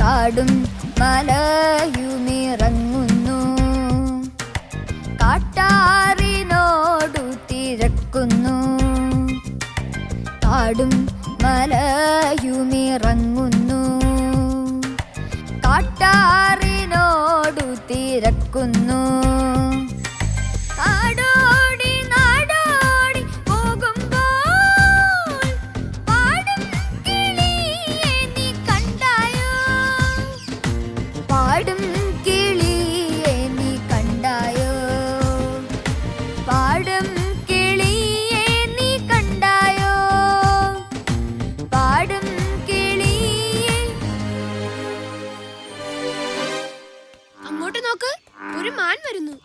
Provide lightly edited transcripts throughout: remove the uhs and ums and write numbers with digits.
കാടും മലയുമിറങ്ങുന്നു, കാട്ടാറിനോടു തിരക്കുന്നു. കാടും മലയുമിറങ്ങുന്നു, കാട്ടാറിനോടു തിരക്കുന്നു. നാടോടി നാടോടി പോകുമ്പോൾ പാടും കിളിയെ നീ കണ്ടായോ, പാടും കിളിയെ നീ കണ്ടായോ, പാടും കിളിയെ നീ കണ്ടായോ, പാടും കിളിയെ. അങ്ങോട്ട് നോക്ക്, ഒരു മാൻ വരുന്നു.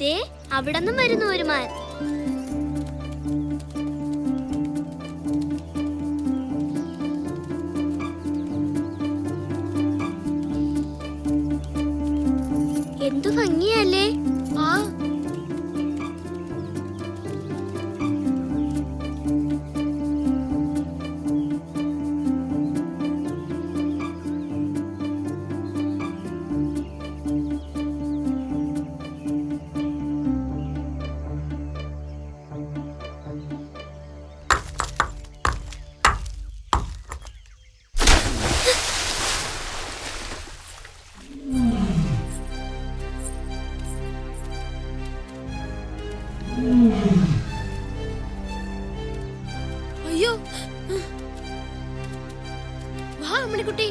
ദേ അവിടെന്നും വരുന്നു ഒരു മാൻ. എന്തു ഭംഗിയല്ലേ. ആ അയ്യോ, വാ അമ്മണിക്കുട്ടി.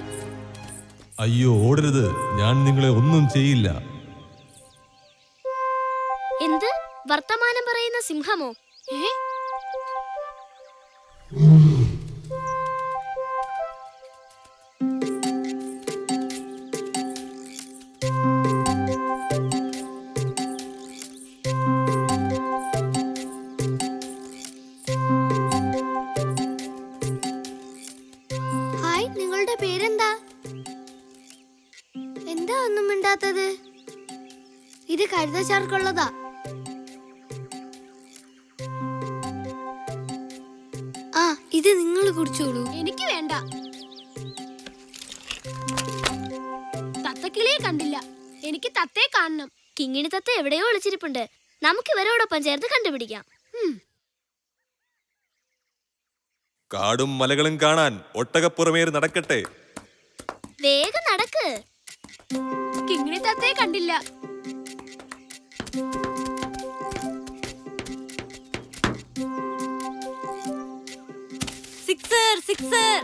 അയ്യോ ഓടരുത്, ഞാൻ നിങ്ങളെ ഒന്നും ചെയ്യില്ല. എന്ത് വർത്തമാനം പറയുന്ന സിംഹമോ? ഹായ്, നിങ്ങളുടെ പേരെന്താ? എന്താ ഒന്നും മിണ്ടാത്തത്? ഇത് കഴുതച്ചാർക്കുള്ളതാ. ആ, ഇത് നിങ്ങൾ കുടിച്ചോളൂ. എനിക്ക് വേണ്ട. തത്തക്കിളിയെ കണ്ടില്ല, എനിക്ക് തത്തയെ കാണണം. കിങ്ങിണി തത്ത എവിടെയോ ഒളിച്ചിരിപ്പുണ്ട്. നമുക്ക് ഇവരോടൊപ്പം ചേർത്ത് കണ്ടുപിടിക്കാം. കാടും മലകളും കാണാൻ ഒട്ടകപ്പുറമേറി നടക്കട്ടെ. വേഗം നടക്ക്. കിങ്ങിണി തത്തയെ കണ്ടില്ല. Sixer sixer.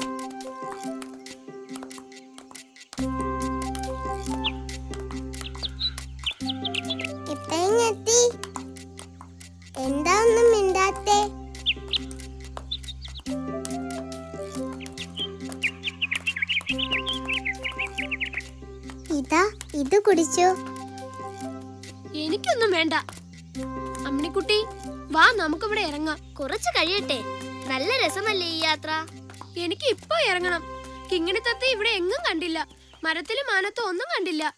എന്താ ഒന്നും മിണ്ടാത്തേ? ഇതാ, ഇത് കുടിച്ചോ. എനിക്കൊന്നും വേണ്ട. അമ്മിണിക്കുട്ടി, വാ നമുക്കിവിടെ ഇറങ്ങാം. കുറച്ച് കഴിയട്ടെ. നല്ല രസമല്ലേ ഈ യാത്ര? എനിക്ക് ഇപ്പൊ ഇറങ്ങണം. കിങ്ങിണി തത്ത ഇവിടെ എങ്ങും കണ്ടില്ല. മരത്തിലും മാനത്തും ഒന്നും കണ്ടില്ല.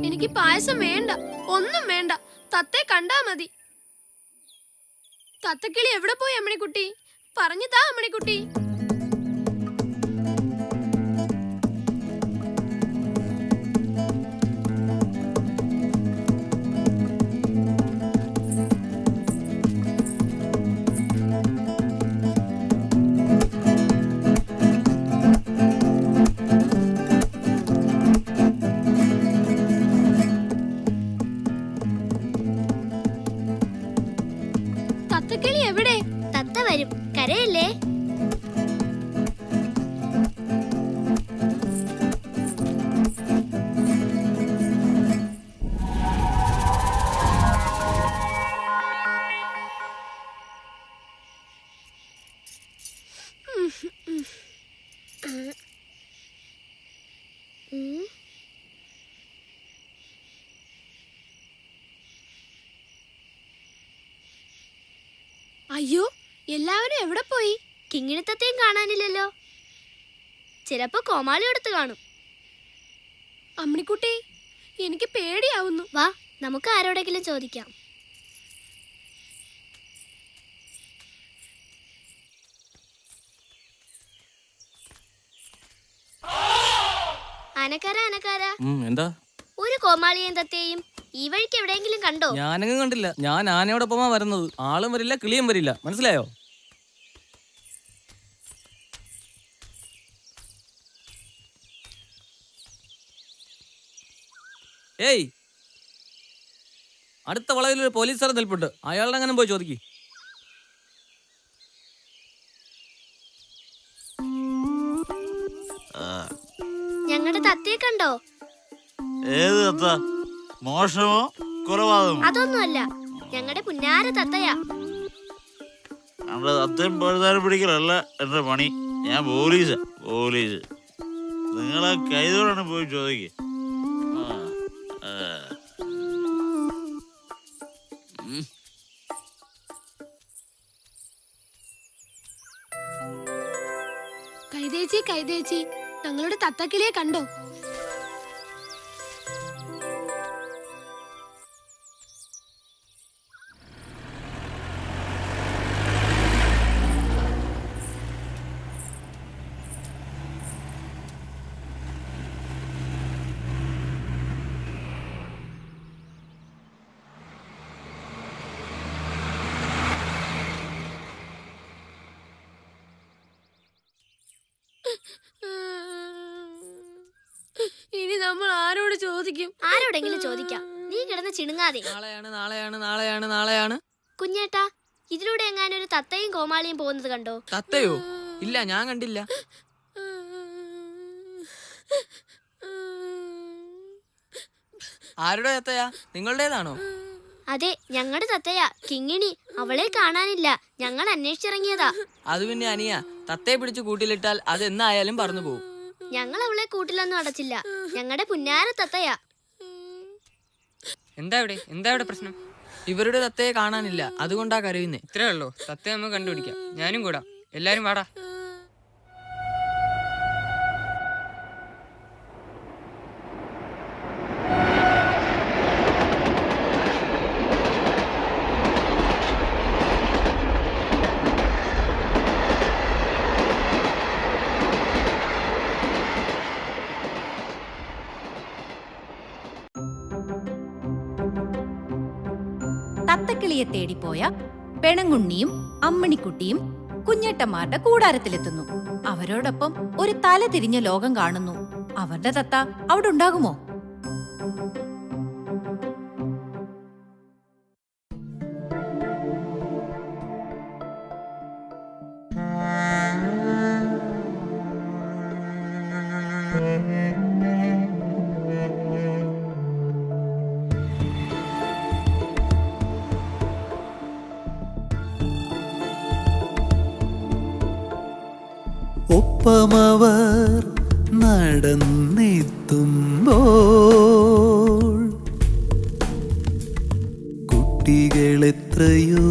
എനിക്ക് പായസം വേണ്ട, ഒന്നും വേണ്ട. തത്തയെ കണ്ടാ മതി. തത്തക്കിളി എവിടെ പോയി അമ്മണിക്കുട്ടി? പറഞ്ഞു താ അമ്മണിക്കുട്ടി. തത്ത വരും, കരയല്ലേ? അയ്യോ, എല്ലാവരും എവിടെ പോയി? കിങ്ങിണിത്തത്തെയും കാണാനില്ലല്ലോ. ചിലപ്പോ കോമാളി എടുത്ത് കാണും. അമ്മിണിക്കുട്ടി, എനിക്ക് പേടിയാവുന്നു. വാ, നമുക്ക് ആരോടെങ്കിലും ചോദിക്കാം. അനക്കാര അനക്കാര, എന്താ? ഒരു കോമാളിയും തത്തയും ഈ വഴിക്ക് എവിടെയെങ്കിലും കണ്ടോ? ഞാനങ്ങും കണ്ടില്ല. ഞാൻ ആനയോടൊപ്പമാ വരുന്നത്. ആളും വരില്ല, കിളിയും വരില്ല. മനസ്സിലായോ? ഏയ്, അടുത്ത വളവിൽ ഒരു പോലീസുകാരൻ നിൽപ്പുണ്ട്. അയാളുടെ അങ്ങനെ പോയി ചോദിക്ക്. ഞങ്ങളുടെ തത്തയെ കണ്ടോ? ഏത് തത്ത? മോഷണമോ കൊലപാതകമോ? അതൊന്നുമല്ല, ഞങ്ങളുടെ പുന്നാര തത്തയാ. നമ്മുടെ തത്തയും പഴുതാരം പിടിക്കലല്ല എന്റെ പണി. ഞാൻ പോലീസാ, പോലീസ്. നിങ്ങളെ കൈതോടാണ് പോയി ചോദിക്കുക. കൈതേച്ചി, കൈതേച്ചി, ഞങ്ങളുടെ തത്തക്കിളിയെ കണ്ടോ? ഇനി നമ്മൾ ആരോട് ചോദിക്കും? ആരോടെങ്കിലും ചോദിക്കാം. നീ കിടന്ന് ചിണുങ്ങാതെ. നാളെയാണ്, നാളെയാണ്, നാളെയാണ്, നാളെയാണ്. കുഞ്ഞേട്ടാ, ഇതിലൂടെ എങ്ങാനും ഒരു തത്തയും കോമാളിയും പോകുന്നത് കണ്ടോ? തത്തയോ? ഇല്ല, ഞാൻ കണ്ടില്ല. ആരുടെ തത്തയാ? നിങ്ങളുടേതാണോ? അതെ, ഞങ്ങളുടെ തത്തയാ, കിങ്ങിണി. അവളെ കാണാനില്ല. ഞങ്ങൾ അന്വേഷിച്ചിറങ്ങിയതാ. അത് പിന്നെ അനിയ, തത്തയെ പിടിച്ച് കൂട്ടിലിട്ടാൽ അത് എന്നായാലും പറന്നു പോകും. ഞങ്ങൾ അവളെ കൂട്ടിലൊന്നും അടച്ചില്ല. ഞങ്ങളുടെ പുന്നാര തത്തയാ. എന്താ ഇവിടെ പ്രശ്നം? ഇവരുടെ തത്തയെ കാണാനില്ല, അതുകൊണ്ടാ കരയുന്നേ. ഇത്രേ ഉള്ളൂ. തത്തയെ നമുക്ക് കണ്ടുപിടിക്കാം. ഞാനും കൂടാ. എല്ലാരും വാടാ. തത്തക്കിളിയെ തേടിപ്പോയ പെണങ്ങുണ്ണിയും അമ്മണിക്കുട്ടിയും കുഞ്ഞേട്ടന്മാരുടെ കൂടാരത്തിലെത്തുന്നു. അവരോടൊപ്പം ഒരു തല തിരിഞ്ഞ ലോകം കാണുന്നു. അവരുടെ തത്ത അവിടെ ഉണ്ടാകുമോ? ഒപ്പമവർ നടന്നെത്തുമ്പോൾ കുട്ടികളെത്രയോ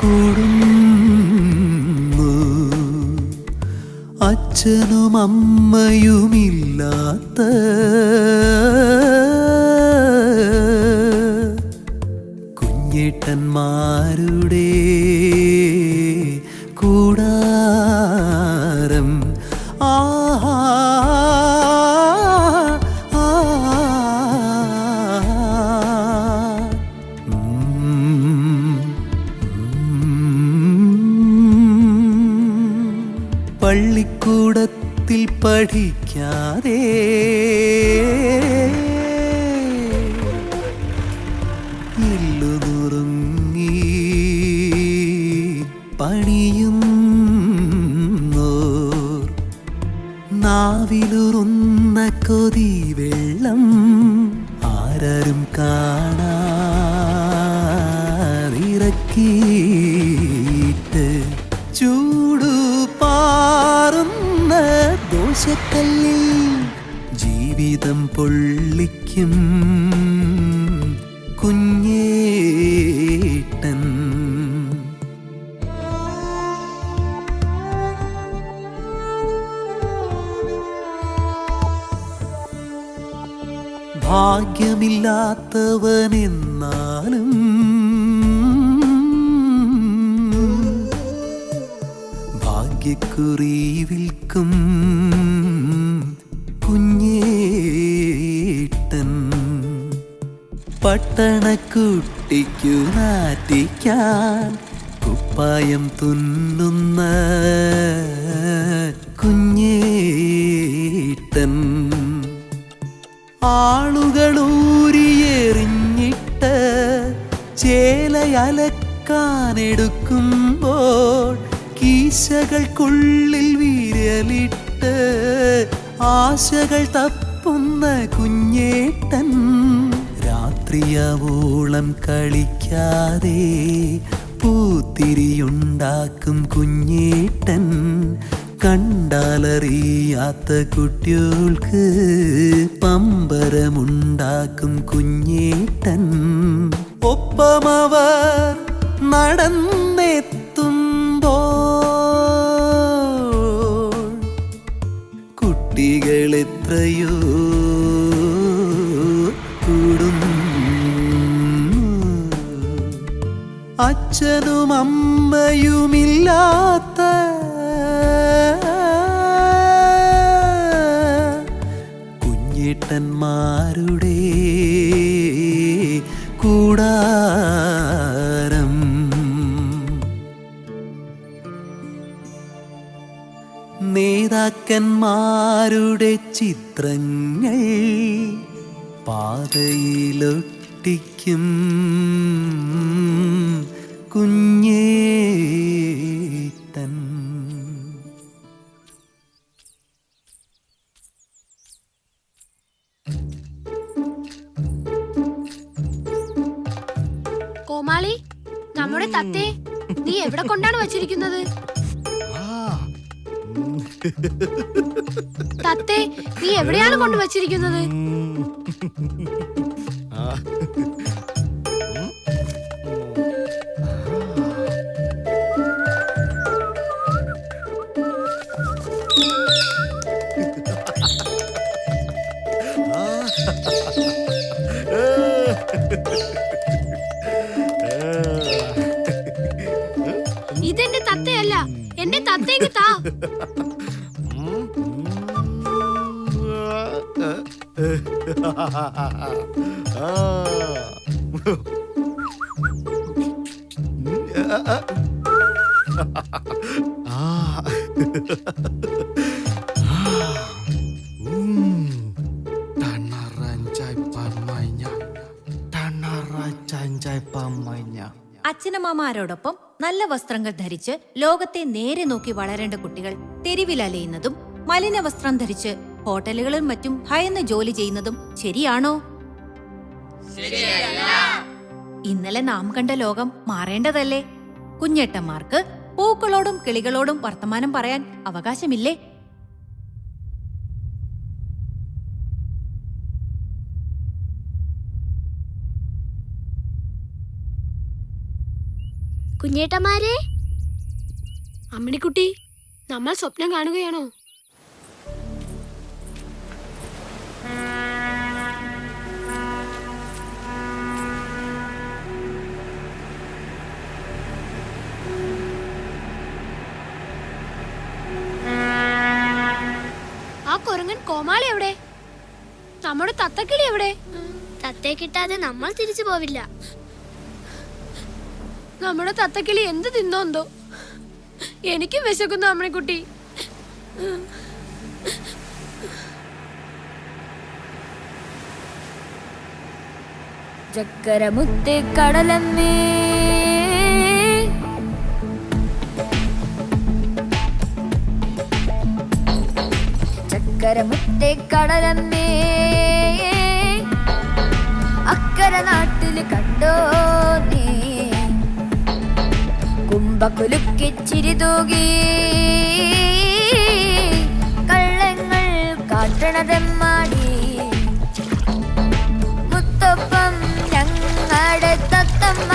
കൂടുന്നു. അച്ഛനും അമ്മയുമില്ലാത്ത കുഞ്ഞേട്ടന്മാരുടെ കൂടാരം. ആഹാ പള്ളിക്കൂടത്തിൽ പഠിക്കാതെ ഇല്ലുനുറുങ്ങി പണിയുന്നോർ നാവിലുറുന്ന കൊതി വെള്ളം ആരും കാണാതിറക്കിയിട്ട് ചൂടു പാറുന്ന ദോശക്കല്ലിൽ ജീവിതം പൊള്ളിക്കും കുഞ്ഞേട്ടൻ. ഭാഗ്യമില്ലാത്തവനെന്നാലും ഭാഗ്യക്കുറി വിൽക്കും കുഞ്ഞേട്ടൻ പട്ടണക്കുട്ടിക്കു നാറ്റിക്കാൻ കുപ്പായം തുന്നുന്ന കുഞ്ഞേട്ടൻ ആളുകളൂരിയെറിഞ്ഞിട്ട് ചേലയലക്കാനെടുക്കുമ്പോൾ കീശകൾക്കുള്ളിൽ വിരലിട്ട് ആശകൾ തപ്പുന്ന കുഞ്ഞേട്ടൻ രാത്രിയാവോളം കളിക്കാതെ പൂത്തിരിയുണ്ടാക്കും കുഞ്ഞേട്ടൻ കണ്ടാലറിയാത്ത കുട്ടികൾക്ക് പമ്പരമുണ്ടാക്കും കുഞ്ഞേട്ടൻ ഒപ്പമവർ നടന്നെത്തുമ്പോൾ കുട്ടികൾ എത്രയോ കൂടുന്നു അച്ഛനും അമ്മയുമില്ലാത്ത കുഞ്ഞേട്ടന്മാരുടെ കൂടാരം നേതാക്കന്മാരുടെ ചിത്രങ്ങൾ പാതയിലൊട്ടിക്കും കുഞ്ഞേട്ടൻ. കോമാളി, നമ്മുടെ തത്തേ നീ എവിടെ കൊണ്ടാണ് വച്ചിരിക്കുന്നത്? തത്തേ നീ എവിടെയാണ് കൊണ്ട് വച്ചിരിക്കുന്നത്? ഇതെന്റെ തത്തയല്ല, എന്റെ തത്തേക്ക് താ. അച്ഛനമ്മമാരോടൊപ്പം നല്ല വസ്ത്രങ്ങൾ ധരിച്ച് ലോകത്തെ നേരെ നോക്കി വളരേണ്ട കുട്ടികൾ തെരുവിൽ അലയുന്നതും മലിന വസ്ത്രം ധരിച്ച് ഹോട്ടലുകളിലും മറ്റും ഭയന്ന് ജോലി ചെയ്യുന്നതും ശരിയാണോ? ഇന്നലെ നാം കണ്ട ലോകം മാറേണ്ടതല്ലേ? കുഞ്ഞേട്ടന്മാർക്ക് പൂക്കളോടും കിളികളോടും വർത്തമാനം പറയാൻ അവകാശമില്ലേ? കുഞ്ഞേട്ടന്മാരെ, അമ്മിണിക്കുട്ടി, നമ്മൾ സ്വപ്നം കാണുകയാണോ? ആ കുരങ്ങൻ കോമാളി എവിടെ? നമ്മുടെ തത്തക്കിളി എവിടെ? തത്തയെ കിട്ടാതെ നമ്മൾ തിരിച്ചു പോവില്ല. നമ്മുടെ തത്തക്കിളി എന്ത് തിന്നോന്തോ? എനിക്ക് വിശക്കുന്നു അമ്മണിക്കുട്ടി. ചക്കരമുത്തേ കടലമ്മേ, ചക്കരമുത്തേ കടലമ്മേ, അക്കര നാട്ടില് കണ്ടോ നീ കുമ്പക്കുലുക്കി ചിരി തൂകി കള്ളങ്ങൾ കാട്ടണതെമ്മാടി മുത്തൊപ്പം ഞങ്ങളുടെ തത്തമ്മ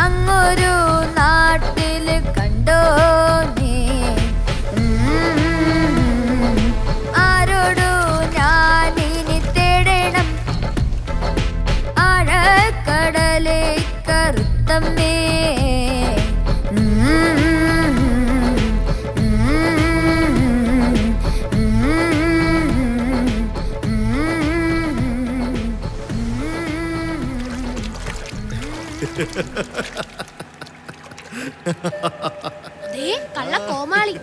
അങ്ങൊരു നാട്ടില് കണ്ടോ നീ? ആരോടു ഞാനിനി തത്തമ്മേ ദേ കള്ള കോമാളി.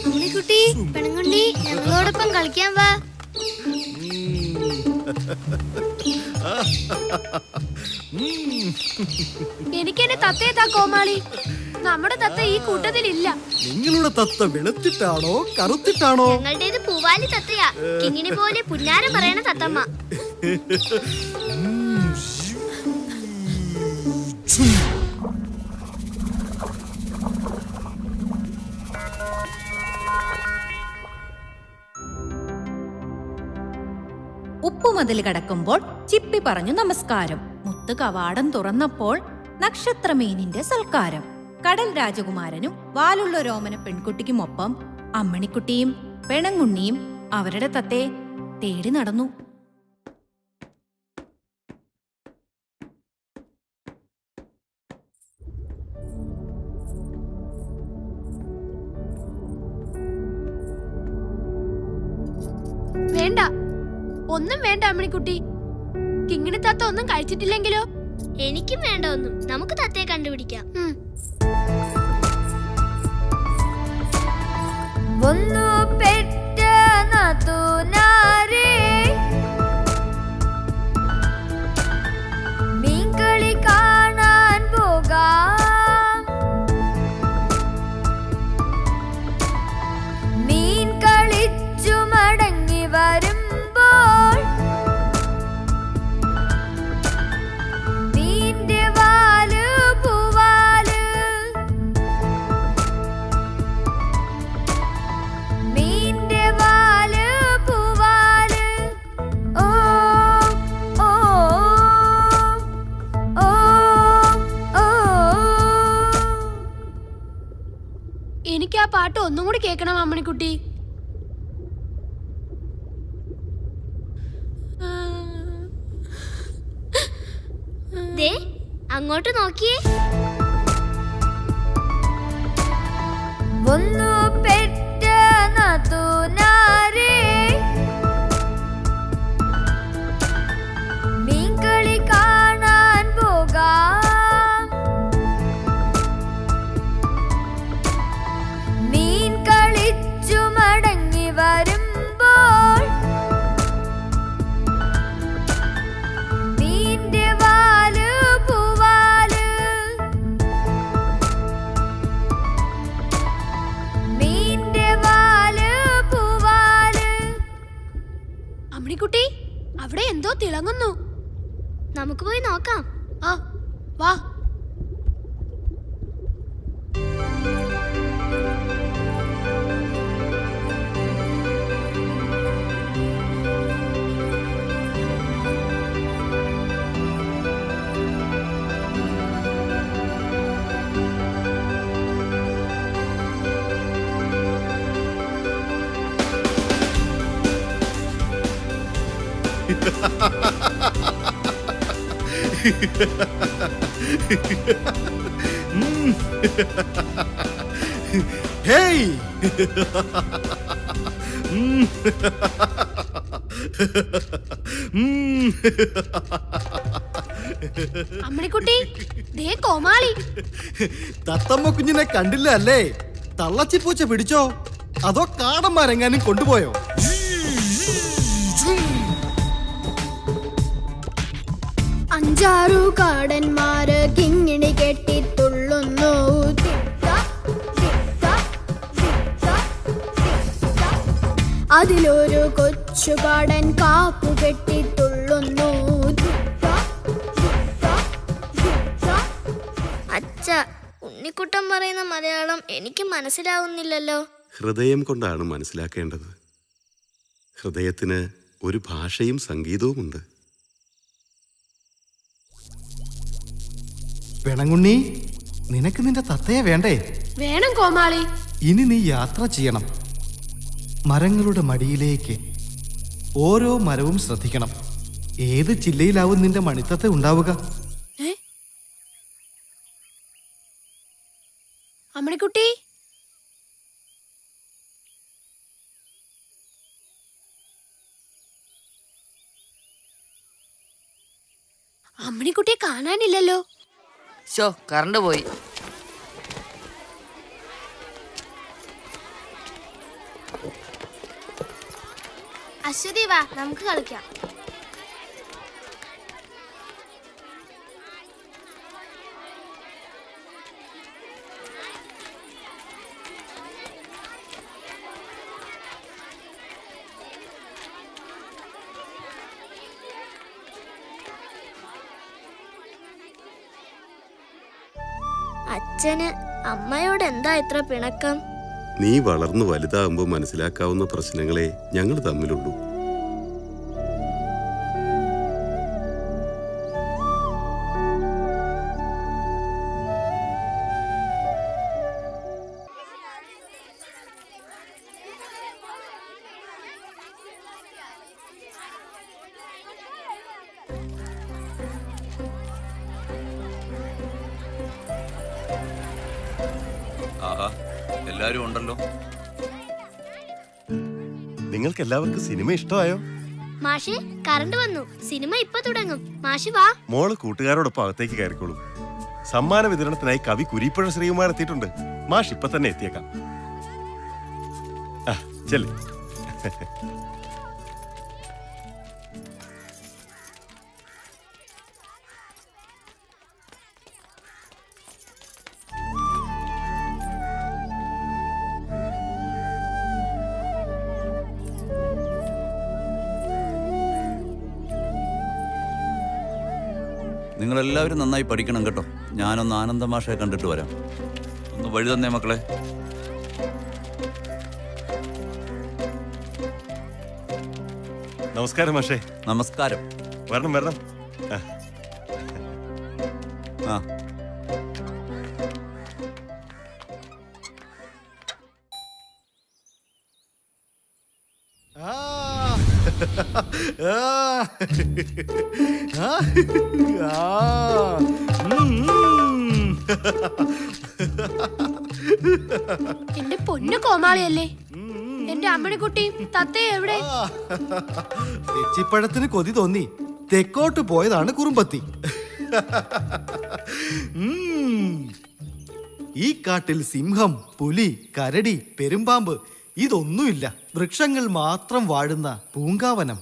അമ്മിക്കുട്ടി, പെണുങ്ങുണ്ടി, ഞങ്ങളോടൊപ്പം കളിക്കാൻ വാ. എനിക്കെന്നെ തത്തയെ താ കോമാളി. നമ്മുടെ തത്ത ഈ കൂട്ടത്തിലില്ല. നിങ്ങളുടെ തത്ത വെളുത്തിട്ടാണോ കറുത്തിട്ടാണോ? ഞങ്ങളുടേത് പൂവാലി തത്തയാ. കിങ്ങിണി പോലെ പുന്നാരം പറയണ തത്തമ്മ. ഉപ്പുമതിൽ കടക്കുമ്പോൾ ചിപ്പി പറഞ്ഞു നമസ്കാരം. മുത്ത് കവാടം തുറന്നപ്പോൾ നക്ഷത്രമീനിന്റെ സൽക്കാരം. കടൽ രാജകുമാരനും വാലുള്ള രോമന പെൺകുട്ടിക്കുമൊപ്പം അമ്മണിക്കുട്ടിയും പെണങ്ങുണ്ണിയും അവരുടെ തത്തയെ തേടി നടന്നു. വേണ്ട, ഒന്നും വേണ്ട അമ്മണിക്കുട്ടി. കിങ്ങിണി തത്ത ഒന്നും കഴിച്ചിട്ടില്ലെങ്കിലോ? എനിക്കും വേണ്ട ഒന്നും. നമുക്ക് തത്തയെ കണ്ടുപിടിക്കാം. ഒന്നു പെറ്റ നാത്തൂനാരേ മീൻകളി കാണാൻ പോകാം. മീൻ കളിച്ചു മടങ്ങി വരുമ്പോൾ മീന്റെ വാല് പൂവാല് മീന്റെ വാല് പൂവാല്. ഓ ഓ ഓ ഓ. എനിക്ക് ആ പാട്ട് ഒന്നും കൂടി കേൾക്കണം അമ്മണിക്കുട്ടി. ദേ അങ്ങോട്ട് നോക്കിയേ. ഒന്നു പെറ്റ നാത്തൂനാരേ മീൻകളി കാണാൻ പോകാം. മീൻ കളിച്ചു മടങ്ങി വരുമ്പോൾ മീന്റെ വാല് പൂവാല് മീന്റെ വാല് പൂവാല്. അമ്മണിക്കുട്ടി, അവിടെ എന്തോ തിളങ്ങുന്നു. നമുക്ക് പോയി നോക്കാം. ആ വാ. ഹേയ് അമ്മണിക്കുട്ടി, ദേ കോമാളി. തത്തമ്മ കുഞ്ഞിനെ കണ്ടില്ല അല്ലേ? തള്ളച്ചിപ്പൂച്ച പിടിച്ചോ അതോ കാടന്മാരെങ്ങാനും കൊണ്ടുപോയോ? 5-6 കാടന്മാര് കിങ്ങിണി കെട്ടി തുള്ളുന്നു. അതിലൊരു കൊച്ചുകാടൻ കാപ്പു കെട്ടി തുള്ളുന്നു. അച്ഛ, ഉണ്ണിക്കുട്ടൻ പറയുന്ന മലയാളം എനിക്ക് മനസ്സിലാവുന്നില്ലല്ലോ. ഹൃദയം കൊണ്ടാണ് മനസ്സിലാക്കേണ്ടത്. ഹൃദയത്തിന് ഒരു ഭാഷയും സംഗീതവുമുണ്ട്. പെണങ്ങുണ്ണി, നിനക്ക് നിന്റെ തത്തയെ വേണ്ടേ? വേണം കോമാളി. ഇനി നീ യാത്ര ചെയ്യണം. മരങ്ങളുടെ മടിയിലേക്ക്. ഓരോ മരവും ശ്രദ്ധിക്കണം. ഏത് ജില്ലയിലാവും നിന്റെ മണിത്തത്തെ ഉണ്ടാവുക? അമ്മണിക്കുട്ടി, അമ്മണിക്കുട്ടിയെ കാണാനില്ലല്ലോ. ഷോ കറണ്ട് പോയി. അശ്വതി വാ, നമുക്ക് കളിക്കാം. അച്ഛന് അമ്മയോട് എന്താ ഇത്ര പിണക്കം? നീ വളർന്നു വലുതാകുമ്പോൾ മനസ്സിലാക്കാവുന്ന പ്രശ്നങ്ങളെ ഞങ്ങൾ തമ്മിലുള്ളൂ. ആഹാ, എല്ലാരും ഉണ്ടല്ലോ. നിങ്ങൾക്ക് എല്ലാവർക്കും സിനിമ ഇഷ്ടമായോ? മാഷെ, കറണ്ട് വന്നു. സിനിമ ഇപ്പൊ തുടങ്ങും. മാഷി വാ. മോള് കൂട്ടുകാരോടൊപ്പം അകത്തേക്ക് കയറിക്കോളൂ. സമ്മാന വിതരണത്തിനായി കവി കുരീപ്പുഴ ശ്രീകുമാർ എത്തിയിട്ടുണ്ട്. മാഷ് ഇപ്പൊ തന്നെ എത്തിയേക്കാം. ചെല്ല്. നിങ്ങളെല്ലാവരും നന്നായി പഠിക്കണം കേട്ടോ. ഞാനൊന്ന് ആനന്ദമാഷയെ കണ്ടിട്ട് വരാം. ഒന്ന് വഴി തന്നേ മക്കളെ. നമസ്കാരം മാഷേ. നമസ്കാരം. വരണം വരണം. ആ, എന്റെ പൊന്നു കോമാളിയല്ലേ. എന്റെ അമ്മണിക്കുട്ടി തത്തേ എവിടെ? തെച്ചിപ്പഴത്തിന് കൊതി തോന്നി തെക്കോട്ട് പോയതാണ് കുറുമ്പത്തി. ഈ കാട്ടിൽ സിംഹം, പുലി, കരടി, പെരുമ്പാമ്പ് ഇതൊന്നുമില്ല. വൃക്ഷങ്ങൾ മാത്രം വാഴുന്ന പൂങ്കാവനം.